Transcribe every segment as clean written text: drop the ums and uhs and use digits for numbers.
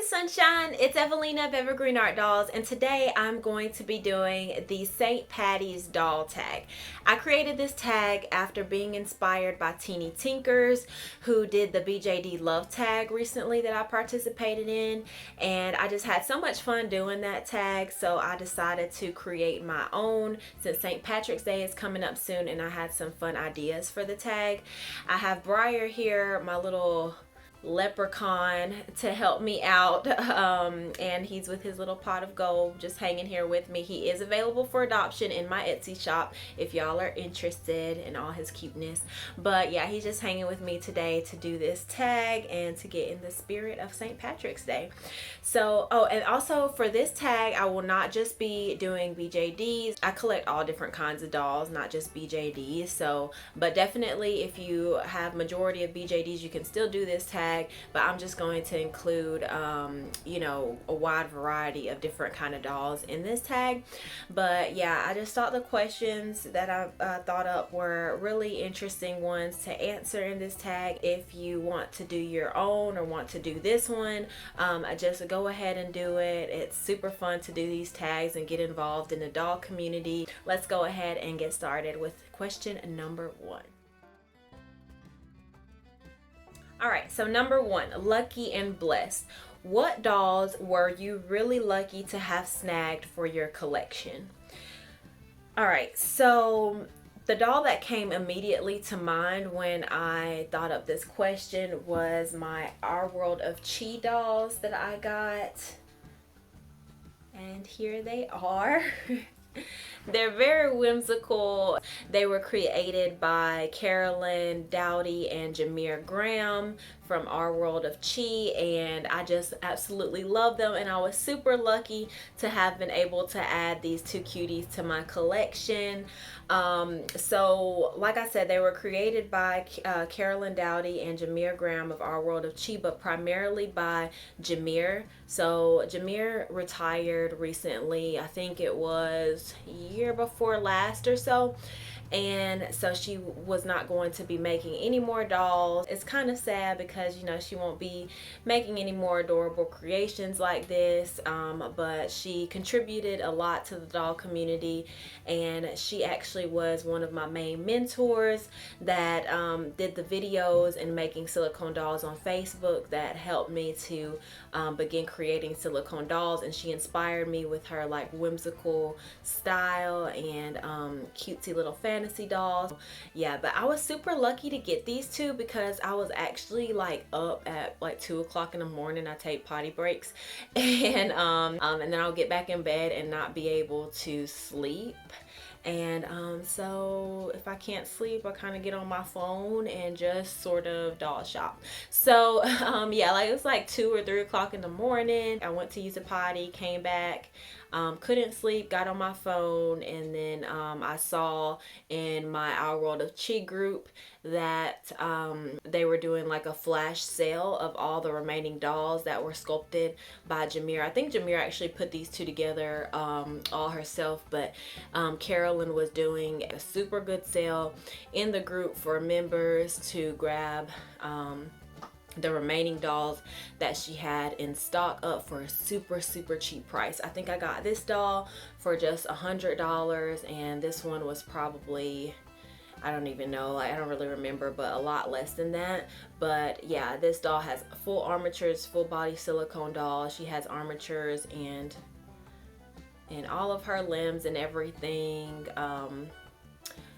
Sunshine, it's Evelina of Evergreen Art Dolls, and today I'm going to be doing the St. Paddy's doll tag. I created this tag after being inspired by Teeny Tinkers, who did the BJD Love tag recently that I participated in, and I just had so much fun doing that tag, so I decided to create my own since St. Patrick's Day is coming up soon, and I had some fun ideas for the tag. I have Briar here, my little Leprechaun, to help me out, and he's with his little pot of gold just hanging here with me. He is available for adoption in my Etsy shop if y'all are interested in all his cuteness. But yeah, he's just hanging with me today to do this tag and to get in the spirit of St. Patrick's Day. So and also for this tag I will not just be doing BJDs. I collect all different kinds of dolls, not just BJDs. So but definitely if you have majority of BJDs, you can still do this tag, but I'm just going to include you know, a wide variety of different kind of dolls in this tag. But yeah, I just thought the questions that I thought up were really interesting ones to answer in this tag. If you want to do your own or want to do this one, just go ahead and do it. It's super fun to do these tags and get involved in the doll community. Let's go ahead and get started with question number 1. Alright, so number 1, lucky and blessed. What dolls were you really lucky to have snagged for your collection? Alright, so the doll that came immediately to mind when I thought up this question was my Our World of Chi dolls that I got. And here they are. They're very whimsical. They were created by Carolyn Dowdy and Jameer Graham from Our World of Chi, and I just absolutely love them, and I was super lucky to have been able to add these two cuties to my collection. So like I said, they were created by Carolyn Dowdy and Jameer Graham of Our World of Chi, but primarily by Jameer. So Jameer retired recently, I think it was year before last or so, and so she was not going to be making any more dolls. It's kind of sad because, you know, she won't be making any more adorable creations like this, but she contributed a lot to the doll community, and she actually was one of my main mentors that did the videos and making silicone dolls on Facebook that helped me to begin creating silicone dolls. And she inspired me with her like whimsical style and cutesy little fantasy dolls. Yeah, but I was super lucky to get these two because I was actually like up at like 2 o'clock in the morning. I take potty breaks, and then I'll get back in bed and not be able to sleep. And so if I can't sleep, I kind of get on my phone and just sort of doll shop. So yeah, like it was like 2 or 3 o'clock in the morning. I went to use a potty, came back, couldn't sleep, got on my phone, and then I saw in my Our World of Chi group that they were doing like a flash sale of all the remaining dolls that were sculpted by Jameer. I think Jameer actually put these two together all herself, but Carolyn was doing a super good sale in the group for members to grab the remaining dolls that she had in stock up for a super cheap price. I think I got this doll for just $100, and this one was probably, I don't even know, like I don't really remember, but a lot less than that. But yeah, this doll has full armatures, full body silicone doll. She has armatures and all of her limbs and everything.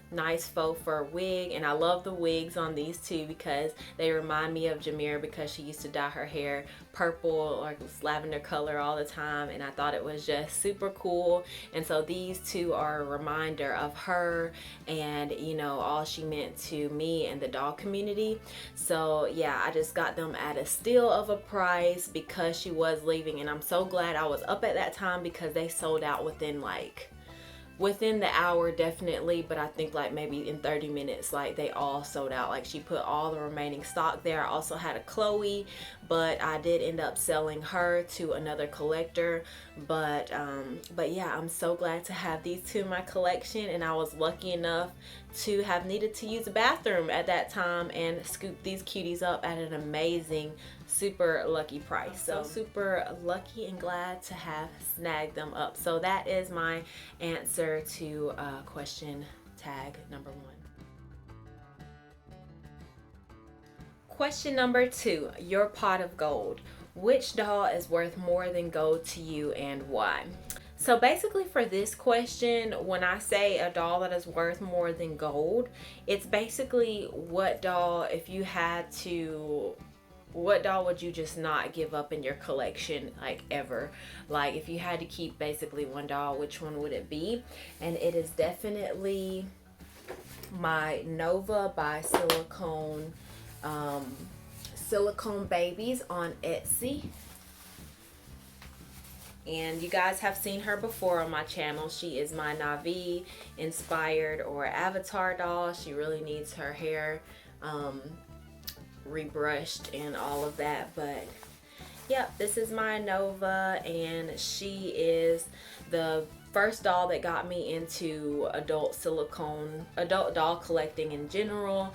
Nice faux fur wig, and I love the wigs on these two because they remind me of Jameer because she used to dye her hair purple or lavender color all the time, and I thought it was just super cool. And so these two are a reminder of her and, you know, all she meant to me and the doll community. So yeah, I just got them at a steal of a price because she was leaving, and I'm so glad I was up at that time because they sold out within the hour definitely, but I think like maybe in 30 minutes like they all sold out. Like she put all the remaining stock there. I also had a Chloe, but I did end up selling her to another collector. But yeah, I'm so glad to have these two in my collection, and I was lucky enough to have needed to use a bathroom at that time and scoop these cuties up at an amazing super lucky price. So super lucky and glad to have snagged them up. So that is my answer to question tag number 1. Question number 2, your pot of gold. Which doll is worth more than gold to you and why? So basically for this question, when I say a doll that is worth more than gold, it's basically what doll, if you had to, what doll would you just not give up in your collection, like ever? Like if you had to keep basically one doll, which one would it be? And it is definitely my Nova by Silicone Babies on Etsy. And you guys have seen her before on my channel. She is my Na'vi inspired or avatar doll. She really needs her hair rebrushed and all of that, but yep, this is my Nova, and she is the first doll that got me into adult doll collecting in general.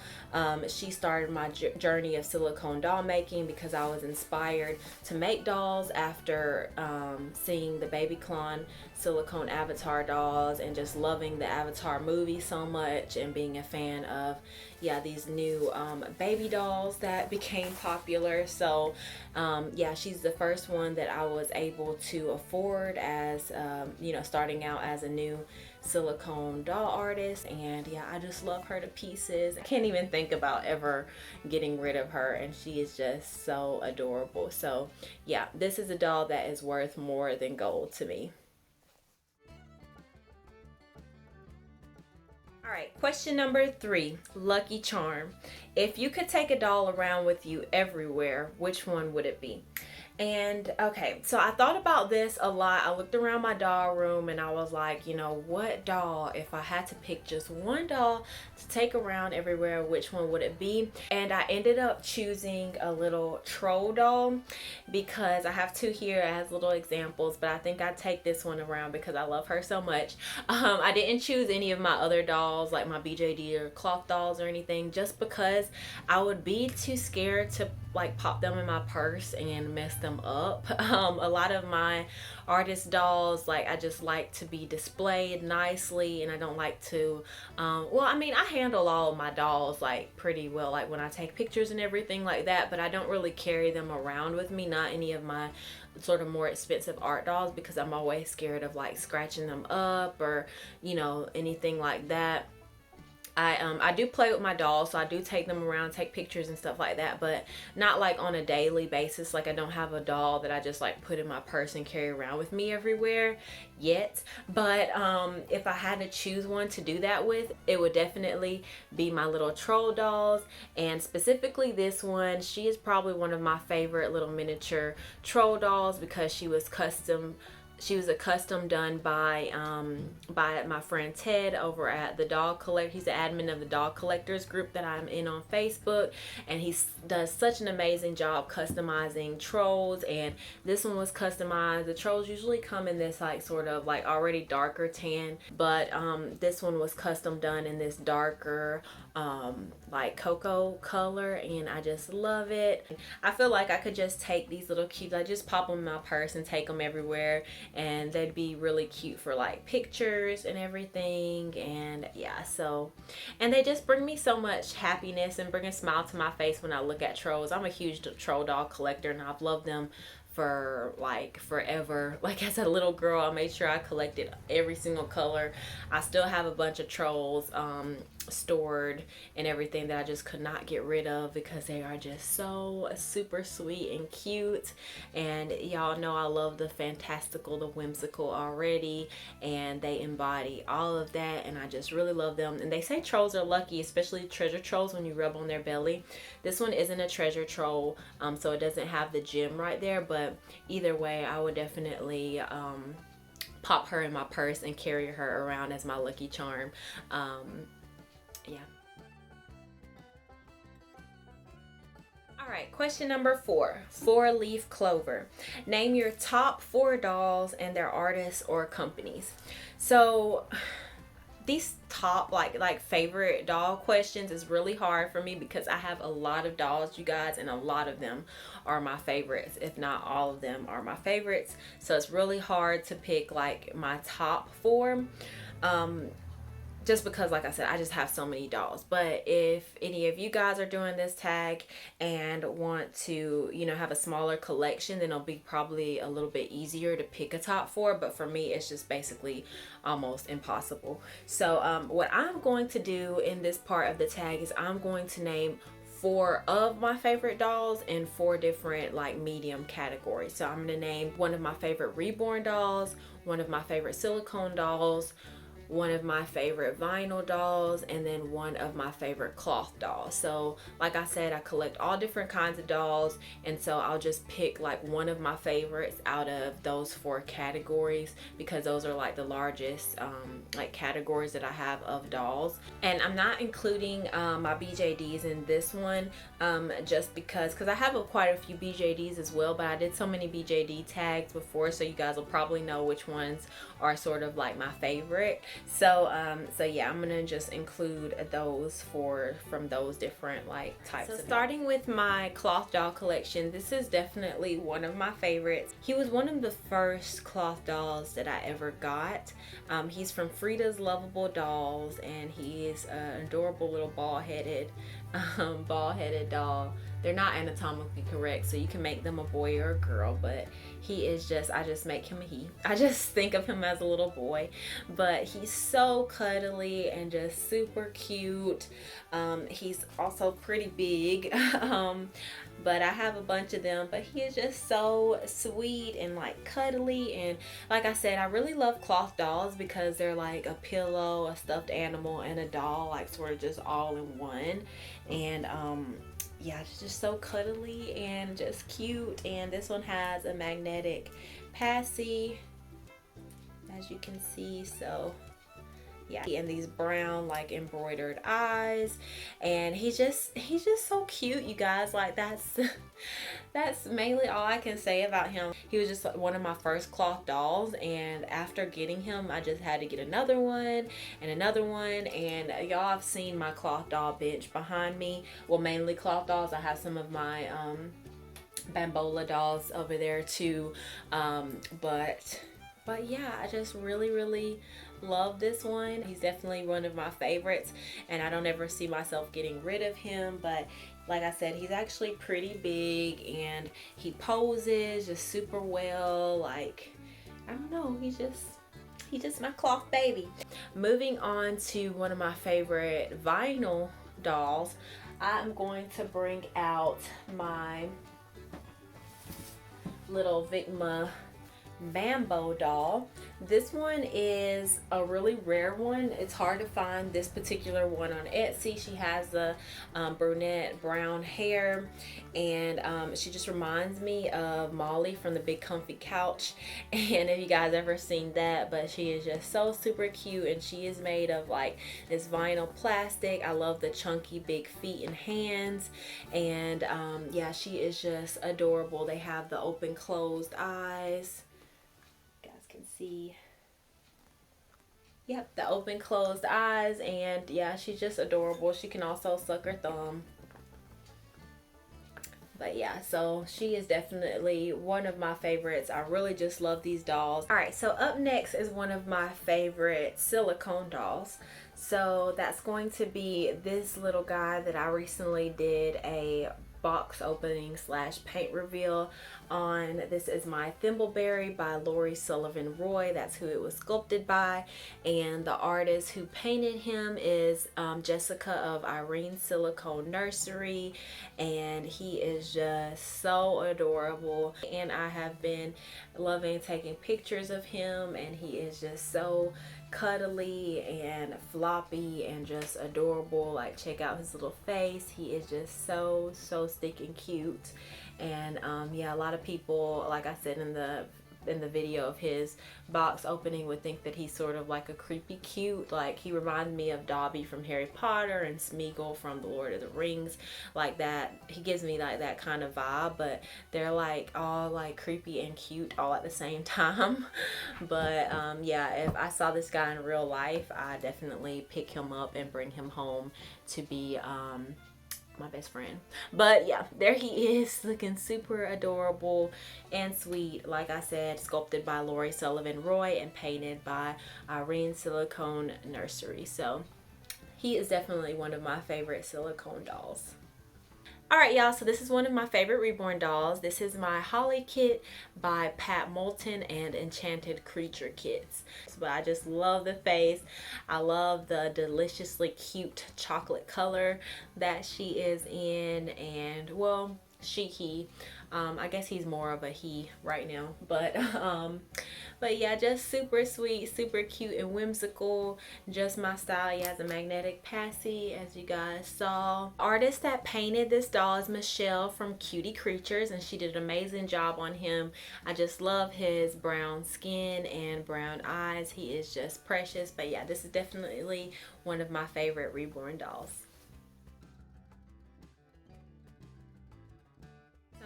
She started my journey of silicone doll making because I was inspired to make dolls after seeing the Baby Clon silicone avatar dolls and just loving the Avatar movie so much and being a fan of these new baby dolls that became popular. So she's the first one that I was able to afford as starting out as a new silicone doll artist, and I just love her to pieces. I can't even think about ever getting rid of her, and she is just so adorable. So this is a doll that is worth more than gold to me. All right, question number 3, lucky charm. If you could take a doll around with you everywhere, which one would it be? And okay, so I thought about this a lot. I looked around my doll room and I was like, what doll, if I had to pick just one doll to take around everywhere, which one would it be? And I ended up choosing a little troll doll because I have 2 here as little examples, but I think I'd take this one around because I love her so much. I didn't choose any of my other dolls like my BJD or cloth dolls or anything, just because I would be too scared to like pop them in my purse and mess them up. A lot of my artist dolls, like I just like to be displayed nicely, and I don't like to I handle all of my dolls like pretty well, like when I take pictures and everything like that, but I don't really carry them around with me, not any of my sort of more expensive art dolls, because I'm always scared of like scratching them up or anything like that. I do play with my dolls, so I do take them around, take pictures and stuff like that, but not like on a daily basis. Like I don't have a doll that I just like put in my purse and carry around with me everywhere yet. But if I had to choose one to do that with, it would definitely be my little troll dolls, and specifically this one. She is probably one of my favorite little miniature troll dolls because she was a custom done by my friend Ted over at the Doll Collector. He's the admin of the Doll Collectors group that I'm in on Facebook, and he does such an amazing job customizing trolls. And this one was customized. The trolls usually come in this like sort of like already darker tan, but this one was custom done in this darker like cocoa color, and I just love it. I feel like I could just take these little cutes, I just pop them in my purse and take them everywhere, and they'd be really cute for like pictures and everything. And and they just bring me so much happiness and bring a smile to my face when I look at trolls. I'm a huge troll doll collector, and I've loved them for like forever. Like as a little girl, I made sure I collected every single color. I still have a bunch of trolls stored and everything that I just could not get rid of because they are just so super sweet and cute. And y'all know I love the fantastical, the whimsical already, and they embody all of that, and I just really love them. And they say trolls are lucky, especially treasure trolls, when you rub on their belly. This one isn't a treasure troll, so it doesn't have the gem right there, but either way I would definitely pop her in my purse and carry her around as my lucky charm. Alright, question number 4. 4-leaf clover. Name your top 4 dolls and their artists or companies. So these top like favorite doll questions is really hard for me because I have a lot of dolls, you guys, and a lot of them are my favorites, if not all of them are my favorites. So it's really hard to pick like my top 4. Just because, like I said, I just have so many dolls. But if any of you guys are doing this tag and want to, you know, have a smaller collection, then it'll be probably a little bit easier to pick a top 4. But for me, it's just basically almost impossible. So what I'm going to do in this part of the tag is I'm going to name 4 of my favorite dolls in 4 different like medium categories. So I'm going to name one of my favorite reborn dolls, one of my favorite silicone dolls, one of my favorite vinyl dolls, and then one of my favorite cloth dolls. So like I said, I collect all different kinds of dolls, and so I'll just pick like one of my favorites out of those 4 categories because those are like the largest like categories that I have of dolls. And I'm not including my BJDs in this one just because I have quite a few BJDs as well, but I did so many BJD tags before, so you guys will probably know which ones are sort of like my favorite. So yeah, I'm gonna just include those from those different like types. So starting with my cloth doll collection, this is definitely one of my favorites. He was one of the first cloth dolls that I ever got. He's from Frida's Lovable Dolls, and he is an adorable little ball-headed doll. They're not anatomically correct, so you can make them a boy or a girl, but he is just, I just make him a he. I just think of him as a little boy, but he's so cuddly and just super cute. He's also pretty big, but I have a bunch of them, but he is just so sweet and like cuddly. And like I said, I really love cloth dolls because they're like a pillow, a stuffed animal, and a doll, like sort of just all in one. And yeah, it's just so cuddly and just cute. And this one has a magnetic passy, as you can see. So yeah, and these brown like embroidered eyes, and he's just so cute, you guys. Like that's mainly all I can say about him. He was just one of my first cloth dolls, and after getting him, I just had to get another one and another one. And y'all have seen my cloth doll bench behind me. Well, mainly cloth dolls. I have some of my bambola dolls over there too, but yeah, I just really love this one. He's definitely one of my favorites, and I don't ever see myself getting rid of him. But like I said, he's actually pretty big, and he poses just super well. Like, I don't know, he's just my cloth baby. Moving on to one of my favorite vinyl dolls, I'm going to bring out my little Vicma Bambo doll. This one is a really rare one. It's hard to find this particular one on Etsy. She has the brunette brown hair, and she just reminds me of Molly from the Big Comfy Couch. And if you guys ever seen that, but she is just so super cute, and she is made of like this vinyl plastic. I love the chunky big feet and hands, and yeah, she is just adorable. They have the open closed eyes. Can see, yep, the open closed eyes, and yeah, she's just adorable. She can also suck her thumb. But yeah, so she is definitely one of my favorites. I really just love these dolls. All right, so up next is one of my favorite silicone dolls. So that's going to be this little guy that I recently did a box opening / paint reveal on. This is my Thimbleberry by Lori Sullivan Roy. That's who it was sculpted by, and the artist who painted him is Jessica of Irene Silicone Nursery, and he is just so adorable, and I have been loving taking pictures of him, and he is just so cuddly and floppy and just adorable. Like, check out his little face. He is just so stinking cute. And yeah, a lot of people, like I said in the in the video of his box opening would think that he's sort of like a creepy cute. Like, he reminds me of Dobby from Harry Potter and Smeagol from The Lord of the Rings, like that. He gives me like that kind of vibe, but they're like all like creepy and cute all at the same time. But yeah, if I saw this guy in real life, I definitely pick him up and bring him home to be my best friend. But yeah, there he is, looking super adorable and sweet. Like I said, sculpted by Lori Sullivan Roy and painted by Irene Silicone Nursery. So he is definitely one of my favorite silicone dolls. Alright y'all, so this is one of my favorite reborn dolls. This is my Holly kit by Pat Moulton and Enchanted Creature Kits. But I just love the face. I love the deliciously cute chocolate color that she is in, and well, he. I guess he's more of a he right now, but yeah, just super sweet, super cute and whimsical, just my style. He has a magnetic passy, as you guys saw. Artist that painted this doll is Michelle from Cutie Creatures, and she did an amazing job on him. I just love his brown skin and brown eyes. He is just precious. But yeah, this is definitely one of my favorite reborn dolls.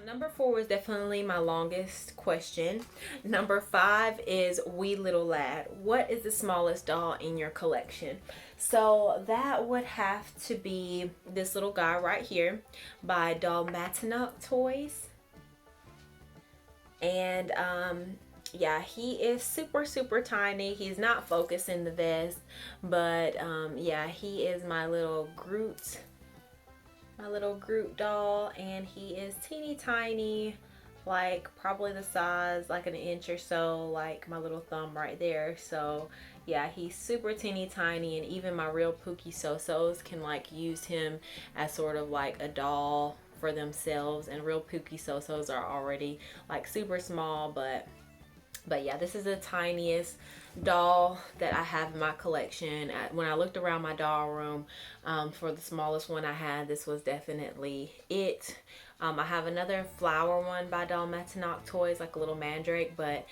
Number 4 is definitely my longest question. Number 5 is Wee Little Lad. What is the smallest doll in your collection? So that would have to be this little guy right here by Dalmatinock Toys. And yeah, he is super tiny. He's not focused in the vest, but yeah, he is my little Groot doll, and he is teeny tiny, like probably the size like an inch or so, like my little thumb right there. So yeah, he's super teeny tiny, and even my real Pookie So-Sos can like use him as sort of like a doll for themselves, and real Pookie So-Sos are already like super small. But yeah, this is the tiniest doll that I have in my collection. When I looked around my doll room for the smallest one I had, this was definitely it. I have another flower one by Dalmatinock Toys, like a little mandrake, but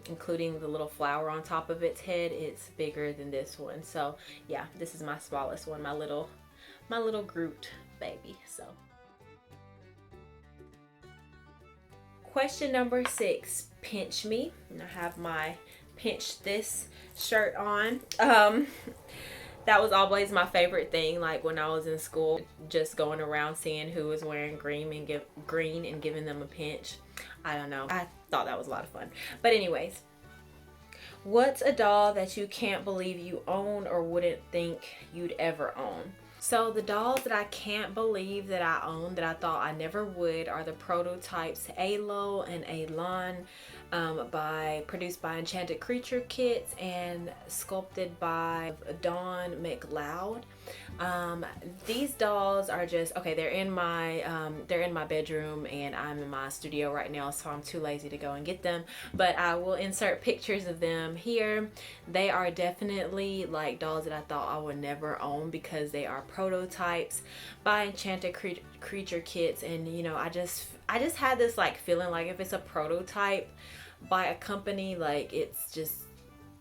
including the little flower on top of its head, it's bigger than this one. So yeah, this is my smallest one, my little Groot baby. So question number 6, pinch me. And I have my pinch this shirt on. That was always my favorite thing, like when I was in school, just going around seeing who was wearing green and giving them a pinch. I don't know, I thought that was a lot of fun. But anyways, what's a doll that you can't believe you own or wouldn't think you'd ever own? So the dolls that I can't believe that I own, that I thought I never would, are the prototypes Alo and Alon, produced by Enchanted Creature Kits and sculpted by Dawn McLeod. These dolls are just okay. They're in my bedroom, and I'm in my studio right now, so I'm too lazy to go and get them, but I will insert pictures of them here. They are definitely like dolls that I thought I would never own, because they are prototypes by Enchanted Creature Kits. And you know, I just had this like feeling, like if it's a prototype by a company, like it's just,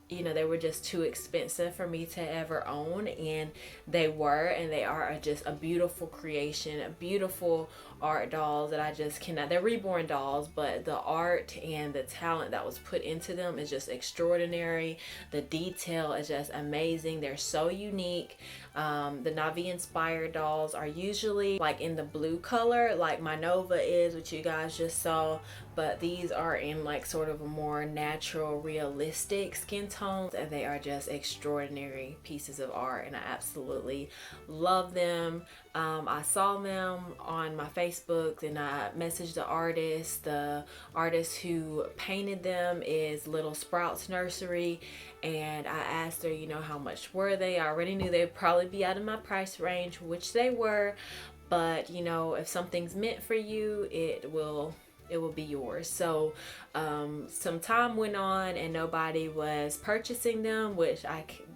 you know, they were just too expensive for me to ever own, and they are just a beautiful creation, a beautiful art dolls that I just cannot. They're reborn dolls, but the art and the talent that was put into them is just extraordinary. The detail is just amazing. They're so unique. The Na'vi inspired dolls are usually like in the blue color, like my Nova is, which you guys just saw, but these are in like sort of a more natural, realistic skin tones, and they are just extraordinary pieces of art, and I absolutely love them. I saw them on my Facebook, and I messaged the artist. The artist who painted them is Little Sprouts Nursery, and I asked her, you know, how much were they? I already knew they'd probably be out of my price range, which they were, but you know, if something's meant for you, it will it will be yours. So some time went on and nobody was purchasing them, which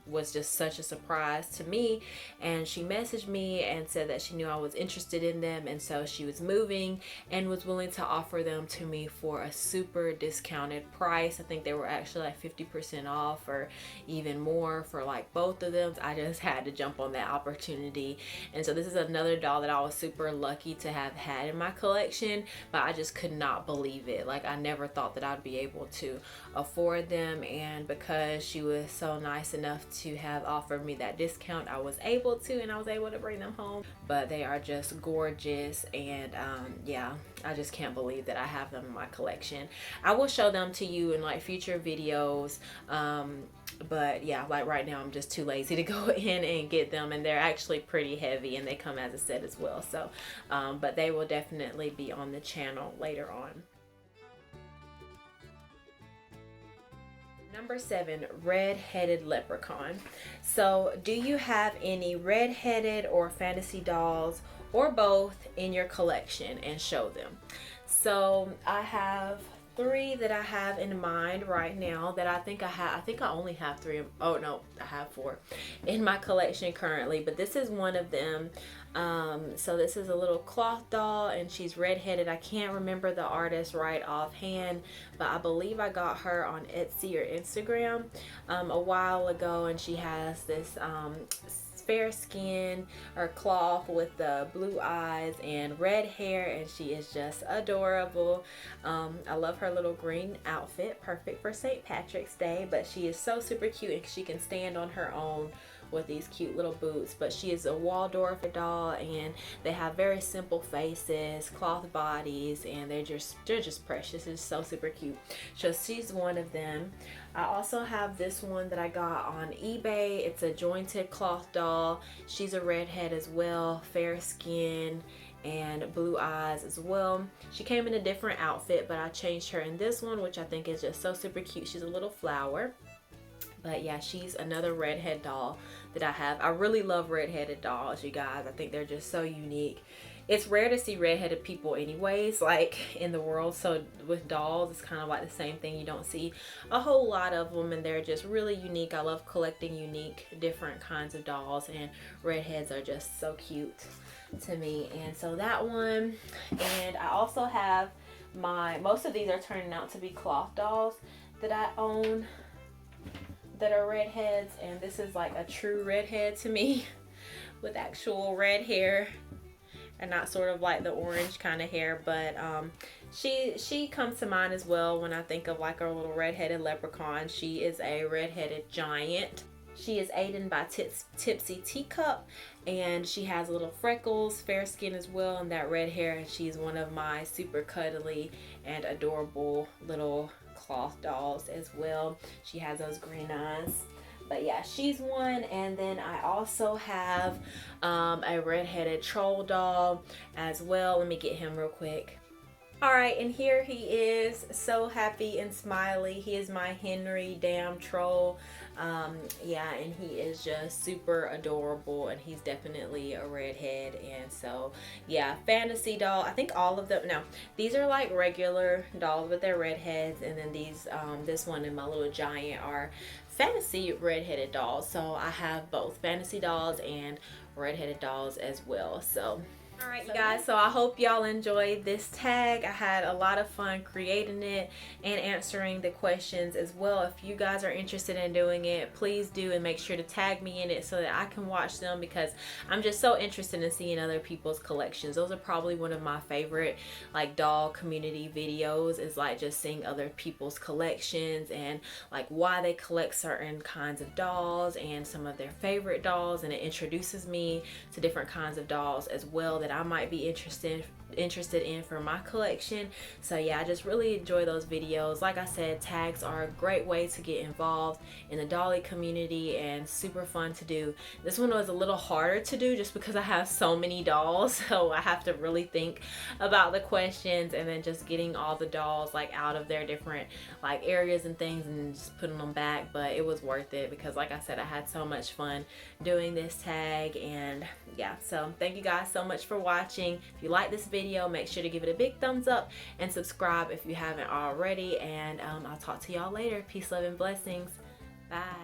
was just such a surprise to me. And she messaged me and said that she knew I was interested in them, and so she was moving and was willing to offer them to me for a super discounted price. I think they were actually like 50% off or even more for like both of them. I just had to jump on that opportunity. And so this is another doll that I was super lucky to have had in my collection, but I just could not believe it. Like, I never thought that I'd be able to afford them, and because she was so nice enough to have offered me that discount, I was able to, and I was able to bring them home. But they are just gorgeous, and yeah, I just can't believe that I have them in my collection. I will show them to you in like future videos, but yeah, like right now I'm just too lazy to go in and get them, and they're actually pretty heavy, and they come as a set as well. So but they will definitely be on the channel later on. Number 7, red-headed leprechaun. So do you have any red-headed or fantasy dolls or both in your collection, and show them? So I have 3 that I have in mind right now that I think I only have 3. Oh no, I have 4 in my collection currently, but this is one of them. So this is a little cloth doll, and she's red-headed. I can't remember the artist right offhand, but I believe I got her on Etsy or Instagram a while ago, and she has this fair skin or cloth with the blue eyes and red hair, and she is just adorable. I love her little green outfit, perfect for St. Patrick's Day, but she is so super cute, and she can stand on her own with these cute little boots. But she is a Waldorf doll, and they have very simple faces, cloth bodies, and they're just precious. It's so super cute. So she's one of them. I also have this one that I got on eBay. It's a jointed cloth doll. She's a redhead as well, fair skin and blue eyes as well. She came in a different outfit, but I changed her in this one, which I think is just so super cute. She's a little flower. But yeah, she's another redhead doll that I have. I really love redheaded dolls, you guys. I think they're just so unique. It's rare to see redheaded people anyways, like in the world. So with dolls, it's kind of like the same thing. You don't see a whole lot of them, and they're just really unique. I love collecting unique, different kinds of dolls, and redheads are just so cute to me. And so that one, and I also have most of these are turning out to be cloth dolls that I own that are redheads, and this is like a true redhead to me with actual red hair and not sort of like the orange kind of hair. But she comes to mind as well when I think of like a little redheaded leprechaun. She is a redheaded giant. She is aided by Tipsy Teacup, and she has little freckles, fair skin as well, and that red hair, and she's one of my super cuddly and adorable little cloth dolls as well. She has those green eyes. But yeah, she's one. And then I also have a red-headed troll doll as well. Let me get him real quick. All right, and here he is, so happy and smiley. He is my Henry Damn Troll. Yeah, and he is just super adorable, and he's definitely a redhead. And so yeah, fantasy doll. I think all of them, no, these are like regular dolls, but they're redheads, and then these this one and my little giant are fantasy redheaded dolls. So I have both fantasy dolls and redheaded dolls as well. So all right, you guys, so I hope y'all enjoyed this tag. I had a lot of fun creating it and answering the questions as well. If you guys are interested in doing it, please do, and make sure to tag me in it so that I can watch them, because I'm just so interested in seeing other people's collections. Those are probably one of my favorite like doll community videos, is like just seeing other people's collections and like why they collect certain kinds of dolls and some of their favorite dolls, and it introduces me to different kinds of dolls as well that I might be interested in for my collection. So yeah, I just really enjoy those videos. Like I said, tags are a great way to get involved in the dolly community and super fun to do. This one was a little harder to do just because I have so many dolls, so I have to really think about the questions and then just getting all the dolls like out of their different like areas and things and just putting them back. But it was worth it because like I said, I had so much fun doing this tag. And yeah, so thank you guys so much for watching. If you like this video, video, make sure to give it a big thumbs up and subscribe if you haven't already. And I'll talk to y'all later. Peace, love, and blessings. Bye.